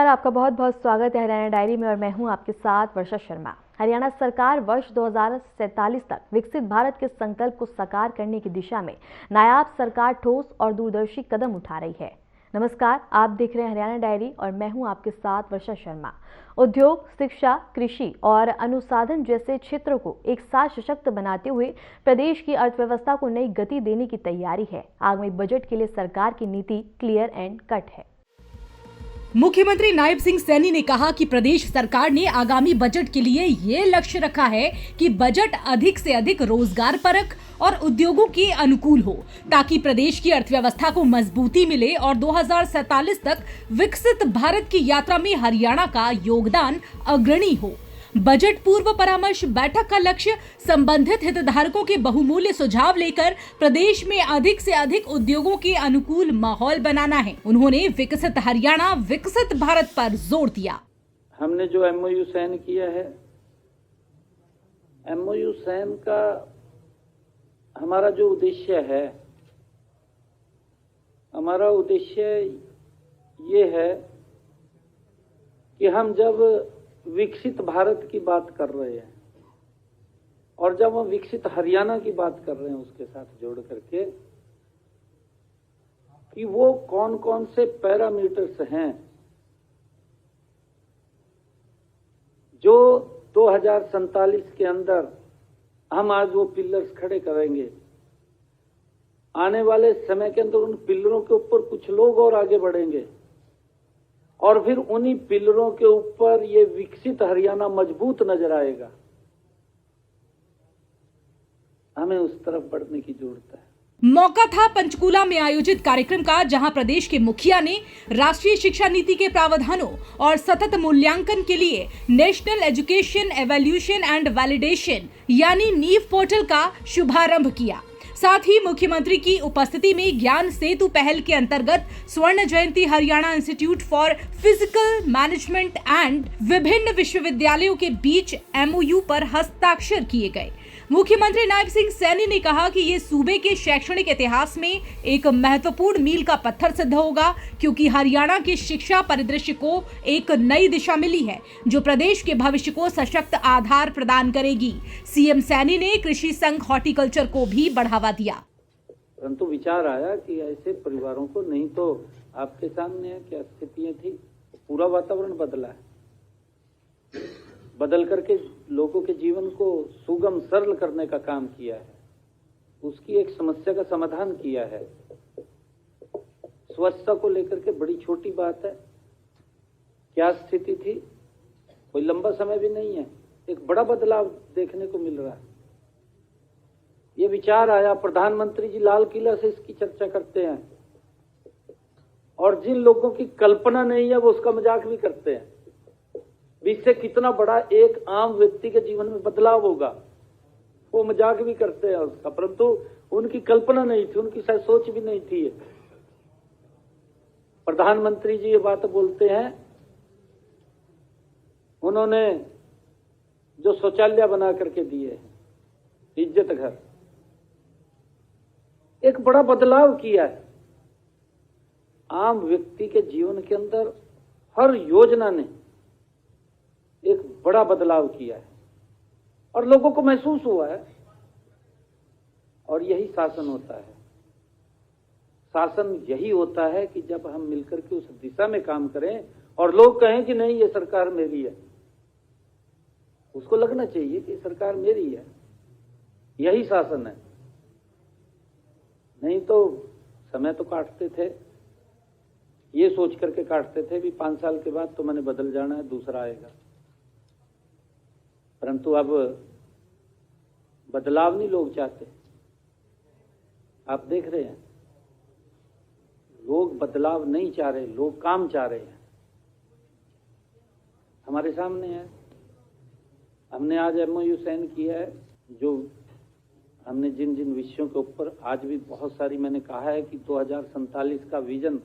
आपका बहुत बहुत स्वागत है हरियाणा डायरी में और मैं हूं आपके साथ वर्षा शर्मा। हरियाणा सरकार वर्ष 2047 तक विकसित भारत के संकल्प को साकार करने की दिशा में नायाब सरकार ठोस और दूरदर्शी कदम उठा रही है। नमस्कार, आप देख रहे हैं हरियाणा डायरी और मैं हूं आपके साथ वर्षा शर्मा। उद्योग, शिक्षा, कृषि और अनुसंधान जैसे क्षेत्रों को एक साथ सशक्त बनाते हुए प्रदेश की अर्थव्यवस्था को नई गति देने की तैयारी है। आगामी बजट के लिए सरकार की नीति क्लियर एंड कट है। मुख्यमंत्री नायब सिंह सैनी ने कहा कि प्रदेश सरकार ने आगामी बजट के लिए ये लक्ष्य रखा है कि बजट अधिक से अधिक रोजगार परक और उद्योगों के अनुकूल हो, ताकि प्रदेश की अर्थव्यवस्था को मजबूती मिले और 2047 तक विकसित भारत की यात्रा में हरियाणा का योगदान अग्रणी हो। बजट पूर्व परामर्श बैठक का लक्ष्य संबंधित हितधारकों के बहुमूल्य सुझाव लेकर प्रदेश में अधिक से अधिक उद्योगों के अनुकूल माहौल बनाना है। उन्होंने विकसित हरियाणा विकसित भारत पर जोर दिया। हमने जो एमओयू साइन किया है, एमओयू साइन का हमारा जो उद्देश्य है, हमारा उद्देश्य ये है कि हम जब विकसित भारत की बात कर रहे हैं और जब हम विकसित हरियाणा की बात कर रहे हैं उसके साथ जोड़ करके कि वो कौन कौन से पैरामीटर्स हैं जो 2047 के अंदर हम आज वो पिलर्स खड़े करेंगे। आने वाले समय के अंदर उन पिलरों के ऊपर कुछ लोग और आगे बढ़ेंगे और फिर उन्हीं पिलरों के ऊपर ये विकसित हरियाणा मजबूत नजर आएगा। हमें उस तरफ बढ़ने की जरूरत है। मौका था पंचकूला में आयोजित कार्यक्रम का, जहां प्रदेश के मुखिया ने राष्ट्रीय शिक्षा नीति के प्रावधानों और सतत मूल्यांकन के लिए national education evaluation and validation यानी नीव पोर्टल का शुभारंभ किया। साथ ही मुख्यमंत्री की उपस्थिति में ज्ञान सेतु पहल के अंतर्गत Swarna Jayanti Haryana institute for physical management and विभिन्न विश्वविद्यालयों के बीच एमओयू पर हस्ताक्षर किए गए। मुख्यमंत्री नायब सिंह सैनी ने कहा कि ये सूबे के शैक्षणिक इतिहास में एक महत्वपूर्ण मील का पत्थर सिद्ध होगा, क्योंकि हरियाणा के शिक्षा परिदृश्य को एक नई दिशा मिली है जो प्रदेश के भविष्य को सशक्त आधार प्रदान करेगी। सीएम सैनी ने कृषि संघ हॉर्टिकल्चर को भी बढ़ावा दिया। परंतु विचार आया कि ऐसे परिवारों को, नहीं तो आपके सामने क्या स्थितियां थी, पूरा वातावरण बदला है, बदल करके लोगों के जीवन को सुगम सरल करने का काम किया है, उसकी एक समस्या का समाधान किया है। स्वच्छता को लेकर के बड़ी छोटी बात है, क्या स्थिति थी, कोई लंबा समय भी नहीं है, एक बड़ा बदलाव देखने को मिल रहा है। ये विचार आया, प्रधानमंत्री जी लाल किला से इसकी चर्चा करते हैं और जिन लोगों की कल्पना नहीं है वो उसका मजाक भी करते हैं। इससे कितना बड़ा एक आम व्यक्ति के जीवन में बदलाव होगा, वो मजाक भी करते हैं उसका, परंतु उनकी कल्पना नहीं थी, उनकी शायद सोच भी नहीं थी। प्रधानमंत्री जी ये बात बोलते हैं, उन्होंने जो शौचालय बना करके दिए हैं, इज्जत घर, एक बड़ा बदलाव किया है। आम व्यक्ति के जीवन के अंदर हर योजना ने एक बड़ा बदलाव किया है और लोगों को महसूस हुआ है। और यही शासन होता है। शासन यही होता है कि जब हम मिलकर के उस दिशा में काम करें और लोग कहें कि नहीं ये सरकार मेरी है, उसको लगना चाहिए कि सरकार मेरी है, यही शासन है। नहीं तो समय तो काटते थे, ये सोच करके काटते थे भी 5 साल के बाद तो मैंने बदल जाना है, दूसरा आएगा। परंतु अब बदलाव नहीं लोग चाहते। आप देख रहे हैं, लोग बदलाव नहीं चाह रहे, लोग काम चाह रहे हैं। हमारे सामने है, हमने आज एमओयू साइन किया है, जो हमने जिन जिन विषयों के ऊपर आज भी बहुत सारी मैंने कहा है कि 2047 का विजन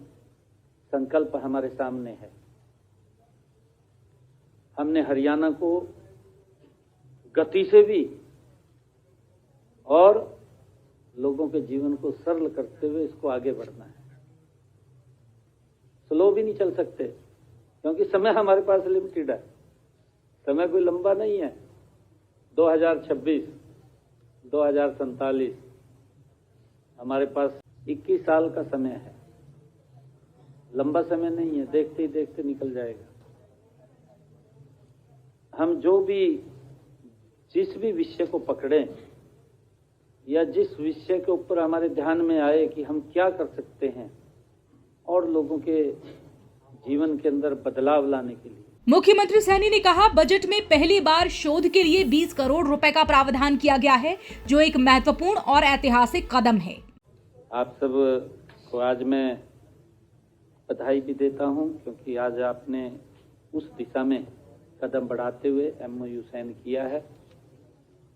संकल्प हमारे सामने है। हमने हरियाणा को गति से भी और लोगों के जीवन को सरल करते हुए इसको आगे बढ़ना है। स्लो भी नहीं चल सकते, क्योंकि समय हमारे पास लिमिटेड है, समय कोई लंबा नहीं है। 2026, 2047 हमारे पास 21 साल का समय है, लंबा समय नहीं है, देखते ही देखते निकल जाएगा। हम जिस भी विषय को पकड़ें या जिस विषय के ऊपर हमारे ध्यान में आए कि हम क्या कर सकते हैं और लोगों के जीवन के अंदर बदलाव लाने के लिए। मुख्यमंत्री सैनी ने कहा, बजट में पहली बार शोध के लिए 20 करोड़ रुपए का प्रावधान किया गया है, जो एक महत्वपूर्ण और ऐतिहासिक कदम है। आप सब को आज मैं बधाई भी देता हूं, क्योंकि आज आपने उस दिशा में कदम बढ़ाते हुए MOU साइन किया है।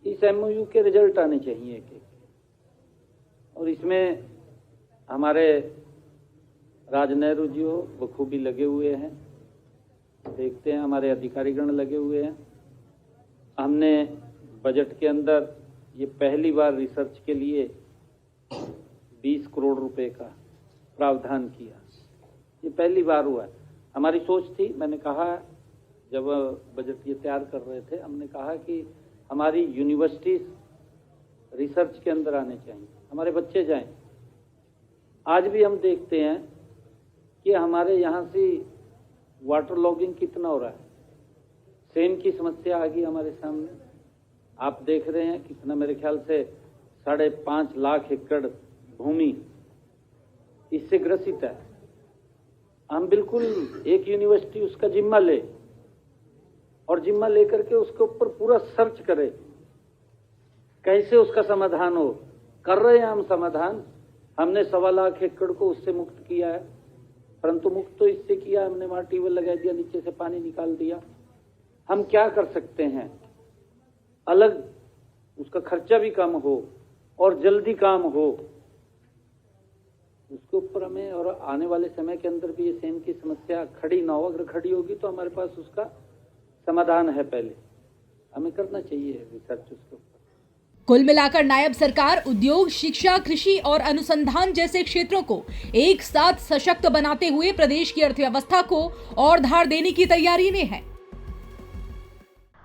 इस MOU के रिजल्ट आने चाहिए एक, और इसमें हमारे राज नेहरू जी हो बखूबी लगे हुए हैं, देखते हैं हमारे अधिकारीगण लगे हुए हैं। हमने बजट के अंदर ये पहली बार रिसर्च के लिए 20 करोड़ रुपए का प्रावधान किया, ये पहली बार हुआ है। हमारी सोच थी, मैंने कहा जब बजट ये तैयार कर रहे थे, हमने कहा कि हमारी यूनिवर्सिटीज रिसर्च के अंदर आने चाहिए, हमारे बच्चे जाएं। आज भी हम देखते हैं कि हमारे यहाँ से वाटर लॉगिंग कितना हो रहा है, सेम की समस्या आ गई हमारे सामने। आप देख रहे हैं कितना, मेरे ख्याल से 5.5 लाख एकड़ भूमि इससे ग्रसित है। हम बिल्कुल एक यूनिवर्सिटी उसका जिम्मा ले और जिम्मा लेकर के उसके ऊपर पूरा सर्च करे, कैसे उसका समाधान हो। कर रहे हैं हम समाधान, हमने 1.25 लाख एकड़ को उससे मुक्त किया है, परंतु मुक्त तो इससे किया हमने, वहां ट्यूबवेल लगा दिया, नीचे से पानी निकाल दिया। हम क्या कर सकते हैं, अलग उसका खर्चा भी कम हो और जल्दी काम हो, उसके ऊपर हमें, और आने वाले समय के अंदर भी ये सेम की समस्या खड़ी ना हो। अगर खड़ी होगी तो हमारे पास उसका समाधान है, पहले हमें करना चाहिए रिसर्च उसके ऊपर। कुल मिलाकर नायब सरकार उद्योग, शिक्षा, कृषि और अनुसंधान जैसे क्षेत्रों को एक साथ सशक्त बनाते हुए प्रदेश की अर्थव्यवस्था को और धार देने की तैयारी में है।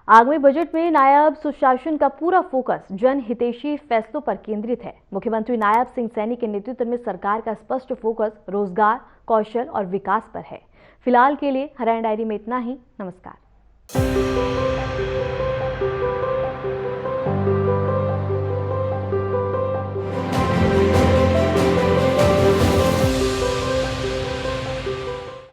आगामी बजट में नायब सुशासन का पूरा फोकस जनहितैषी फैसलों पर केंद्रित है। मुख्यमंत्री नायब सिंह सैनी के नेतृत्व में सरकार का स्पष्ट फोकस रोजगार, कौशल और विकास पर है। फिलहाल के लिए हरियाणा डायरी में इतना ही। नमस्कार।